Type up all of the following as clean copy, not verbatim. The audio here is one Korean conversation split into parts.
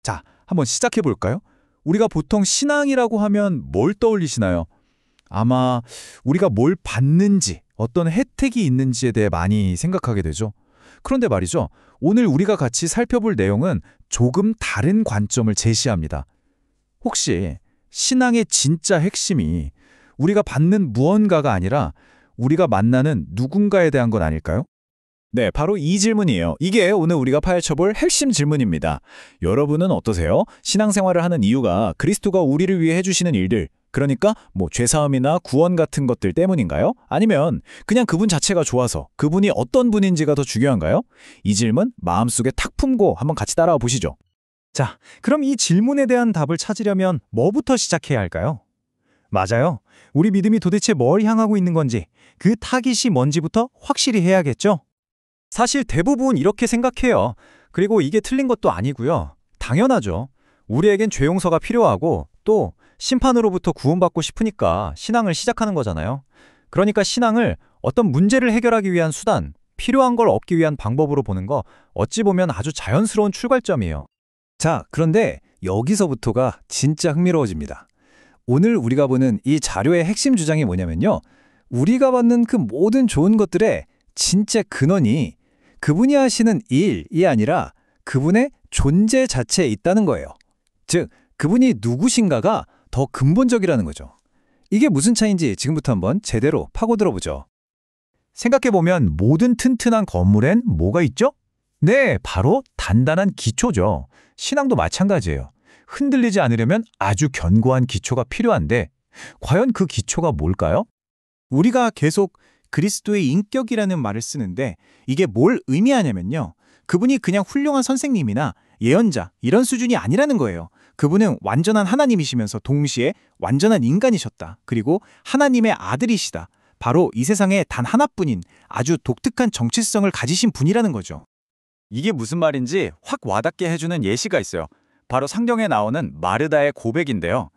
자, 한번 시작해 볼까요? 우리가 보통 신앙이라고 하면 뭘 떠올리시나요? 아마 우리가 뭘 받는지, 어떤 혜택이 있는지에 대해 많이 생각하게 되죠. 그런데 말이죠. 오늘 우리가 같이 살펴볼 내용은 조금 다른 관점을 제시합니다. 혹시 신앙의 진짜 핵심이 우리가 받는 무언가가 아니라 우리가 만나는 누군가에 대한 건 아닐까요? 네, 바로 이 질문이에요. 이게 오늘 우리가 파헤쳐볼 핵심 질문입니다. 여러분은 어떠세요? 신앙생활을 하는 이유가 그리스도가 우리를 위해 해주시는 일들, 그러니까 죄사함이나 구원 같은 것들 때문인가요? 아니면 그냥 그분 자체가 좋아서 그분이 어떤 분인지가 더 중요한가요? 이 질문 마음속에 탁 품고 한번 같이 따라와 보시죠. 자, 그럼 이 질문에 대한 답을 찾으려면 뭐부터 시작해야 할까요? 맞아요. 우리 믿음이 도대체 뭘 향하고 있는 건지, 그 타깃이 뭔지부터 확실히 해야겠죠? 사실 대부분 이렇게 생각해요. 그리고 이게 틀린 것도 아니고요. 당연하죠. 우리에겐 죄 용서가 필요하고 또 심판으로부터 구원받고 싶으니까 신앙을 시작하는 거잖아요. 그러니까 신앙을 어떤 문제를 해결하기 위한 수단, 필요한 걸 얻기 위한 방법으로 보는 거 어찌 보면 아주 자연스러운 출발점이에요. 자, 그런데 여기서부터가 진짜 흥미로워집니다. 오늘 우리가 보는 이 자료의 핵심 주장이 뭐냐면요. 우리가 받는 그 모든 좋은 것들의 진짜 근원이 그분이 하시는 일이 아니라 그분의 존재 자체에 있다는 거예요. 즉, 그분이 누구신가가 더 근본적이라는 거죠. 이게 무슨 차이인지 지금부터 한번 제대로 파고들어보죠. 생각해보면 모든 튼튼한 건물엔 뭐가 있죠? 네, 바로 단단한 기초죠. 신앙도 마찬가지예요. 흔들리지 않으려면 아주 견고한 기초가 필요한데 과연 그 기초가 뭘까요? 우리가 계속 그리스도의 인격이라는 말을 쓰는데 이게 뭘 의미하냐면요. 그분이 그냥 훌륭한 선생님이나 예언자 이런 수준이 아니라는 거예요. 그분은 완전한 하나님이시면서 동시에 완전한 인간이셨다. 그리고 하나님의 아들이시다. 바로 이 세상에 단 하나뿐인 아주 독특한 정체성을 가지신 분이라는 거죠. 이게 무슨 말인지 확 와닿게 해주는 예시가 있어요. 바로 성경에 나오는 마르다의 고백인데요.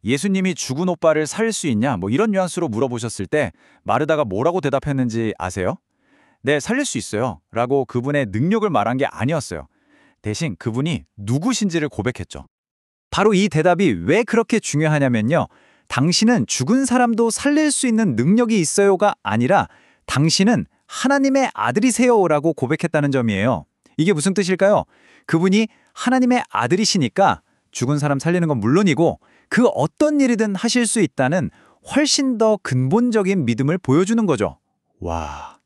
예수님이 죽은 오빠를 살릴 수 있냐? 이런 뉘앙스로 물어보셨을 때 마르다가 뭐라고 대답했는지 아세요? 네, 살릴 수 있어요. 라고 그분의 능력을 말한 게 아니었어요. 대신 그분이 누구신지를 고백했죠. 바로 이 대답이 왜 그렇게 중요하냐면요. 당신은 죽은 사람도 살릴 수 있는 능력이 있어요가 아니라 당신은 하나님의 아들이세요라고 고백했다는 점이에요. 이게 무슨 뜻일까요? 그분이 하나님의 아들이시니까 죽은 사람 살리는 건 물론이고 그 어떤 일이든 하실 수 있다는 훨씬 더 근본적인 믿음을 보여주는 거죠. 와.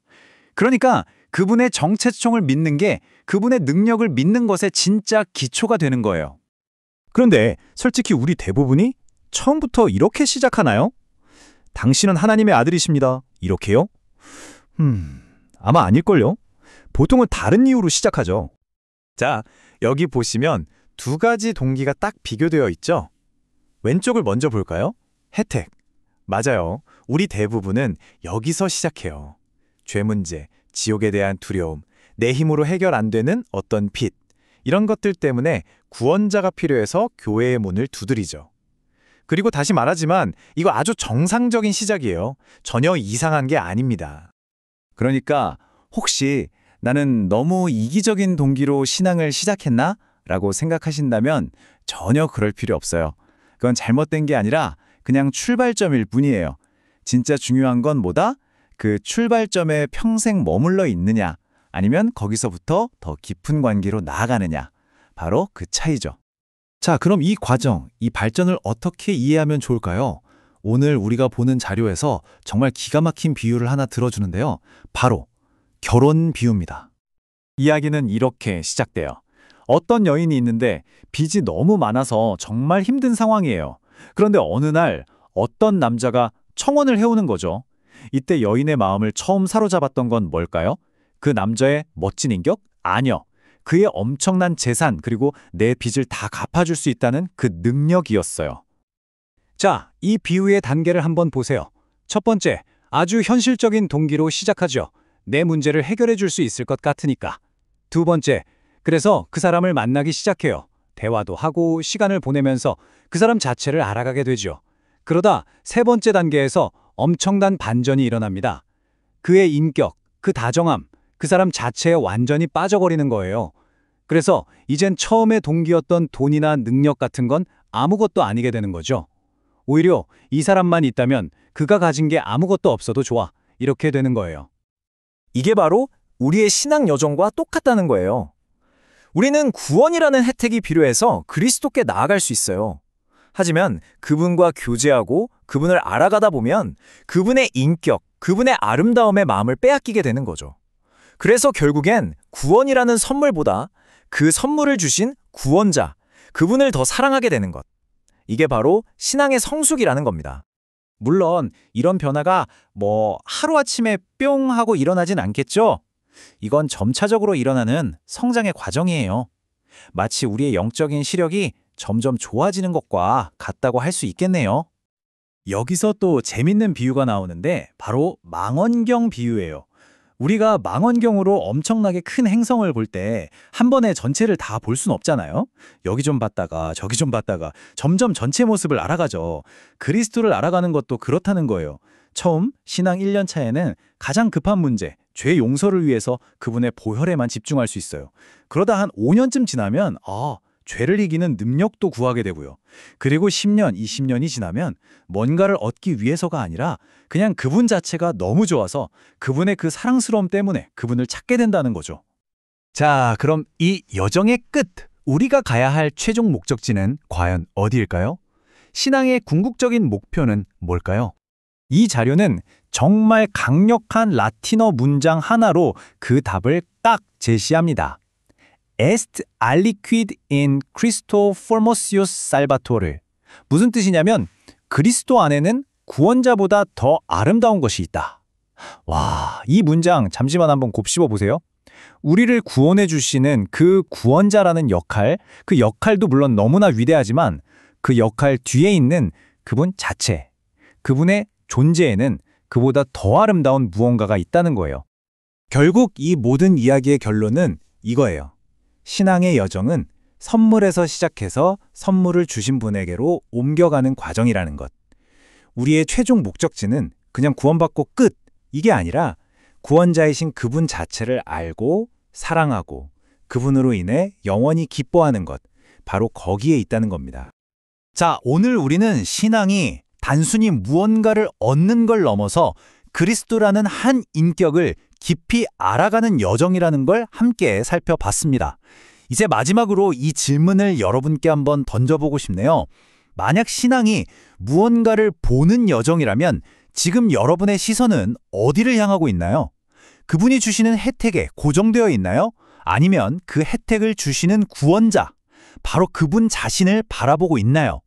그러니까 그분의 정체성을 믿는 게 그분의 능력을 믿는 것의 진짜 기초가 되는 거예요. 그런데 솔직히 우리 대부분이 처음부터 이렇게 시작하나요? 당신은 하나님의 아들이십니다. 이렇게요? 아마 아닐걸요? 보통은 다른 이유로 시작하죠. 자, 여기 보시면 두 가지 동기가 딱 비교되어 있죠? 왼쪽을 먼저 볼까요? 혜택. 맞아요. 우리 대부분은 여기서 시작해요. 죄 문제, 지옥에 대한 두려움, 내 힘으로 해결 안 되는 어떤 빚. 이런 것들 때문에 구원자가 필요해서 교회의 문을 두드리죠. 그리고 다시 말하지만 이거 아주 정상적인 시작이에요. 전혀 이상한 게 아닙니다. 그러니까 혹시 나는 너무 이기적인 동기로 신앙을 시작했나? 라고 생각하신다면 전혀 그럴 필요 없어요. 그건 잘못된 게 아니라 그냥 출발점일 뿐이에요. 진짜 중요한 건 뭐다? 그 출발점에 평생 머물러 있느냐, 아니면 거기서부터 더 깊은 관계로 나아가느냐. 바로 그 차이죠. 자, 그럼 이 과정, 이 발전을 어떻게 이해하면 좋을까요? 오늘 우리가 보는 자료에서 정말 기가 막힌 비유를 하나 들어주는데요. 바로 결혼 비유입니다. 이야기는 이렇게 시작돼요. 어떤 여인이 있는데 빚이 너무 많아서 정말 힘든 상황이에요. 그런데 어느 날 어떤 남자가 청혼을 해오는 거죠. 이때 여인의 마음을 처음 사로잡았던 건 뭘까요? 그 남자의 멋진 인격? 아니요. 그의 엄청난 재산 그리고 내 빚을 다 갚아줄 수 있다는 그 능력이었어요. 자, 이 비유의 단계를 한번 보세요. 첫 번째, 아주 현실적인 동기로 시작하죠. 내 문제를 해결해 줄 수 있을 것 같으니까. 두 번째, 그래서 그 사람을 만나기 시작해요. 대화도 하고 시간을 보내면서 그 사람 자체를 알아가게 되죠. 그러다 세 번째 단계에서 엄청난 반전이 일어납니다. 그의 인격, 그 다정함, 그 사람 자체에 완전히 빠져버리는 거예요. 그래서 이젠 처음에 동기였던 돈이나 능력 같은 건 아무것도 아니게 되는 거죠. 오히려 이 사람만 있다면 그가 가진 게 아무것도 없어도 좋아. 이렇게 되는 거예요. 이게 바로 우리의 신앙 여정과 똑같다는 거예요. 우리는 구원이라는 혜택이 필요해서 그리스도께 나아갈 수 있어요. 하지만 그분과 교제하고 그분을 알아가다 보면 그분의 인격, 그분의 아름다움의 마음을 빼앗기게 되는 거죠. 그래서 결국엔 구원이라는 선물보다 그 선물을 주신 구원자, 그분을 더 사랑하게 되는 것. 이게 바로 신앙의 성숙이라는 겁니다. 물론 이런 변화가 하루아침에 뿅 하고 일어나진 않겠죠? 이건 점차적으로 일어나는 성장의 과정이에요. 마치 우리의 영적인 시력이 점점 좋아지는 것과 같다고 할 수 있겠네요. 여기서 또 재밌는 비유가 나오는데 바로 망원경 비유예요. 우리가 망원경으로 엄청나게 큰 행성을 볼 때 한 번에 전체를 다 볼 순 없잖아요. 여기 좀 봤다가 저기 좀 봤다가 점점 전체 모습을 알아가죠. 그리스도를 알아가는 것도 그렇다는 거예요. 처음 신앙 1년 차에는 가장 급한 문제, 죄 용서를 위해서 그분의 보혈에만 집중할 수 있어요. 그러다 한 5년쯤 지나면 죄를 이기는 능력도 구하게 되고요. 그리고 10년, 20년이 지나면 뭔가를 얻기 위해서가 아니라 그냥 그분 자체가 너무 좋아서 그분의 그 사랑스러움 때문에 그분을 찾게 된다는 거죠. 자, 그럼 이 여정의 끝, 우리가 가야 할 최종 목적지는 과연 어디일까요? 신앙의 궁극적인 목표는 뭘까요? 이 자료는 정말 강력한 라틴어 문장 하나로 그 답을 딱 제시합니다. Est aliquid in Christo formosius Salvator. 무슨 뜻이냐면 그리스도 안에는 구원자보다 더 아름다운 것이 있다. 와, 이 문장 잠시만 한번 곱씹어 보세요. 우리를 구원해 주시는 그 구원자라는 역할, 그 역할도 물론 너무나 위대하지만 그 역할 뒤에 있는 그분 자체, 그분의 존재에는 그보다 더 아름다운 무언가가 있다는 거예요. 결국 이 모든 이야기의 결론은 이거예요. 신앙의 여정은 선물에서 시작해서 선물을 주신 분에게로 옮겨가는 과정이라는 것. 우리의 최종 목적지는 그냥 구원받고 끝! 이게 아니라 구원자이신 그분 자체를 알고 사랑하고 그분으로 인해 영원히 기뻐하는 것. 바로 거기에 있다는 겁니다. 자, 오늘 우리는 신앙이 단순히 무언가를 얻는 걸 넘어서 그리스도라는 한 인격을 깊이 알아가는 여정이라는 걸 함께 살펴봤습니다. 이제 마지막으로 이 질문을 여러분께 한번 던져보고 싶네요. 만약 신앙이 무언가를 보는 여정이라면 지금 여러분의 시선은 어디를 향하고 있나요? 그분이 주시는 혜택에 고정되어 있나요? 아니면 그 혜택을 주시는 구원자, 바로 그분 자신을 바라보고 있나요?